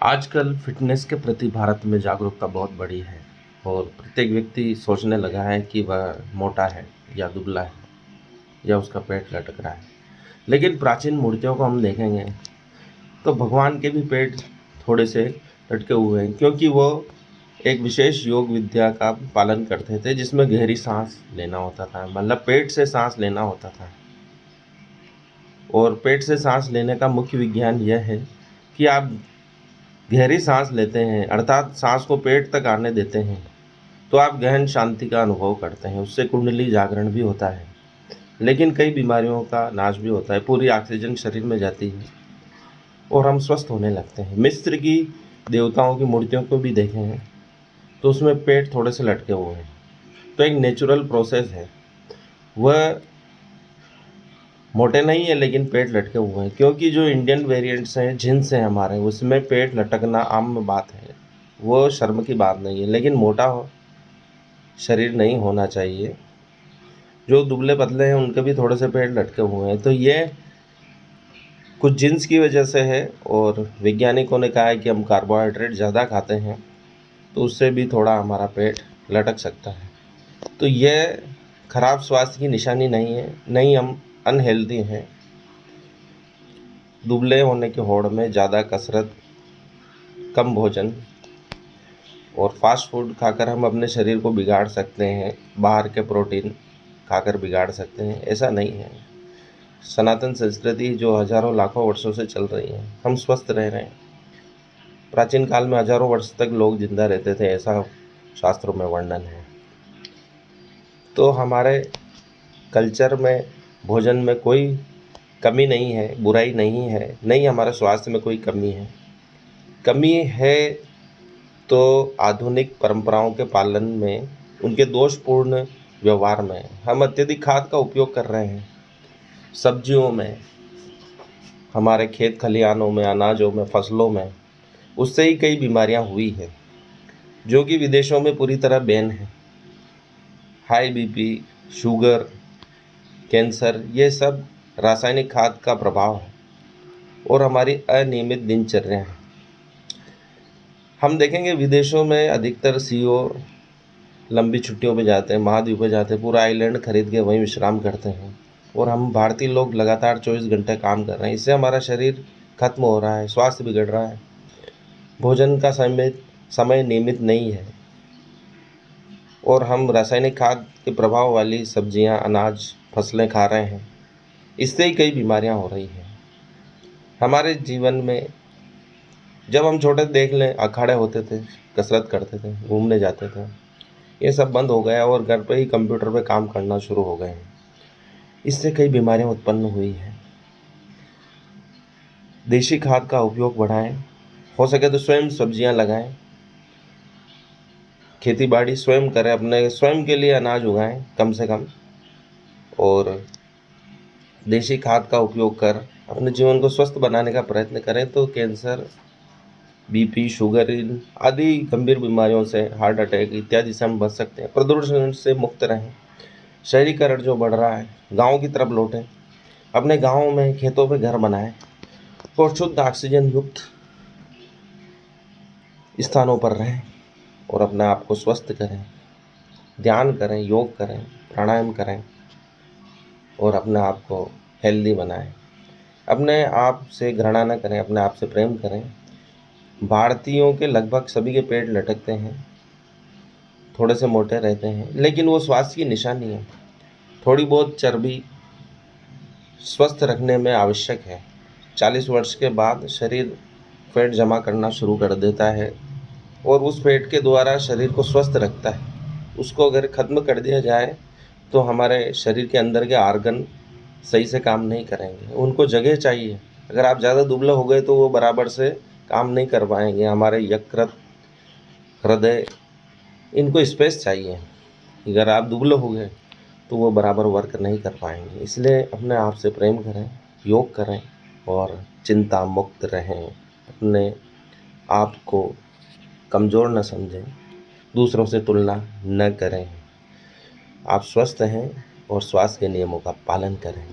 आजकल फिटनेस के प्रति भारत में जागरूकता बहुत बड़ी है और प्रत्येक व्यक्ति सोचने लगा है कि वह मोटा है या दुबला है या उसका पेट लटक रहा है। लेकिन प्राचीन मूर्तियों को हम देखेंगे तो भगवान के भी पेट थोड़े से लटके हुए हैं, क्योंकि वो एक विशेष योग विद्या का पालन करते थे जिसमें गहरी सांस लेना होता था, मतलब पेट से सांस लेना होता था। और पेट से सांस लेने का मुख्य विज्ञान यह है कि आप गहरी सांस लेते हैं, अर्थात सांस को पेट तक आने देते हैं, तो आप गहन शांति का अनुभव करते हैं। उससे कुंडली जागरण भी होता है, लेकिन कई बीमारियों का नाश भी होता है। पूरी ऑक्सीजन शरीर में जाती है और हम स्वस्थ होने लगते हैं। मिस्र की देवताओं की मूर्तियों को भी देखे हैं तो उसमें पेट थोड़े से लटके हुए हैं, तो एक नेचुरल प्रोसेस है। वह मोटे नहीं है लेकिन पेट लटके हुए हैं, क्योंकि जो इंडियन वेरिएंट्स हैं, जीन्स हैं हमारे, उसमें पेट लटकना आम बात है। वो शर्म की बात नहीं है, लेकिन मोटा शरीर नहीं होना चाहिए। जो दुबले पतले हैं उनके भी थोड़े से पेट लटके हुए हैं, तो ये कुछ जीन्स की वजह से है। और वैज्ञानिकों ने कहा है कि हम कार्बोहाइड्रेट ज़्यादा खाते हैं तो उससे भी थोड़ा हमारा पेट लटक सकता है। तो ये खराब स्वास्थ्य की निशानी नहीं है, नहीं हम अनहेल्दी हैं। दुबले होने की होड़ में ज़्यादा कसरत, कम भोजन और फास्ट फूड खाकर हम अपने शरीर को बिगाड़ सकते हैं, बाहर के प्रोटीन खाकर बिगाड़ सकते हैं, ऐसा नहीं है। सनातन संस्कृति जो हजारों लाखों वर्षों से चल रही है, हम स्वस्थ रह रहे हैं। प्राचीन काल में हजारों वर्ष तक लोग जिंदा रहते थे, ऐसा शास्त्रों में वर्णन है। तो हमारे कल्चर में भोजन में कोई कमी नहीं है, बुराई नहीं है, नहीं हमारे स्वास्थ्य में कोई कमी है। कमी है तो आधुनिक परंपराओं के पालन में, उनके दोषपूर्ण व्यवहार में। हम अत्यधिक खाद का उपयोग कर रहे हैं सब्जियों में, हमारे खेत खलिहानों में, अनाजों में, फसलों में। उससे ही कई बीमारियां हुई हैं जो कि विदेशों में पूरी तरह बैन है। हाई बीपी, शुगर, कैंसर, ये सब रासायनिक खाद का प्रभाव है और हमारी अनियमित दिनचर्या है। हम देखेंगे विदेशों में अधिकतर सीईओ लंबी छुट्टियों पे जाते हैं, महाद्वीप पे जाते हैं, पूरा आइलैंड खरीद के वहीं विश्राम करते हैं। और हम भारतीय लोग लगातार 24 घंटे काम कर रहे हैं। इससे हमारा शरीर खत्म हो रहा है, स्वास्थ्य बिगड़ रहा है। भोजन का समय नियमित नहीं है और हम रासायनिक खाद के प्रभाव वाली सब्जियां, अनाज, फसलें खा रहे हैं। इससे ही कई बीमारियां हो रही हैं हमारे जीवन में। जब हम छोटे देख लें, अखाड़े होते थे, कसरत करते थे, घूमने जाते थे, ये सब बंद हो गया और घर पे ही कंप्यूटर पे काम करना शुरू हो गए हैं। इससे कई बीमारियां उत्पन्न हुई हैं। देशी खाद का उपयोग बढ़ाएं, हो सके तो स्वयं सब्जियां लगाएं, खेती बाड़ी स्वयं करें, अपने स्वयं के लिए अनाज उगाएं कम से कम, और देशी खाद का उपयोग कर अपने जीवन को स्वस्थ बनाने का प्रयत्न करें। तो कैंसर, बीपी, शुगर आदि गंभीर बीमारियों से, हार्ट अटैक इत्यादि से हम बच सकते हैं। प्रदूषण से मुक्त रहें। शहरीकरण जो बढ़ रहा है, गांव की तरफ लौटें, अपने गांव में खेतों पे घर बनाएं और शुद्ध ऑक्सीजन युक्त स्थानों पर रहें और अपने आप को स्वस्थ करें। ध्यान करें, योग करें, प्राणायाम करें और अपने आप को हेल्दी बनाएं। अपने आप से घृणा न करें, अपने आप से प्रेम करें। भारतीयों के लगभग सभी के पेट लटकते हैं, थोड़े से मोटे रहते हैं, लेकिन वो स्वास्थ्य की निशानी है। थोड़ी बहुत चर्बी स्वस्थ रखने में आवश्यक है। 40 वर्ष के बाद शरीर फैट जमा करना शुरू कर देता है और उस फैट के द्वारा शरीर को स्वस्थ रखता है। उसको अगर ख़त्म कर दिया जाए तो हमारे शरीर के अंदर के आर्गन सही से काम नहीं करेंगे, उनको जगह चाहिए। अगर आप ज़्यादा दुबले हो गए तो वो बराबर से काम नहीं कर पाएंगे। हमारे यकृत, हृदय, इनको स्पेस चाहिए। अगर आप दुबले हो गए तो वो बराबर वर्क नहीं कर पाएंगे। इसलिए अपने आप से प्रेम करें, योग करें और चिंता मुक्त रहें। अपने आप को कमज़ोर न समझें, दूसरों से तुलना न करें। आप स्वस्थ हैं और स्वास्थ्य के नियमों का पालन करें।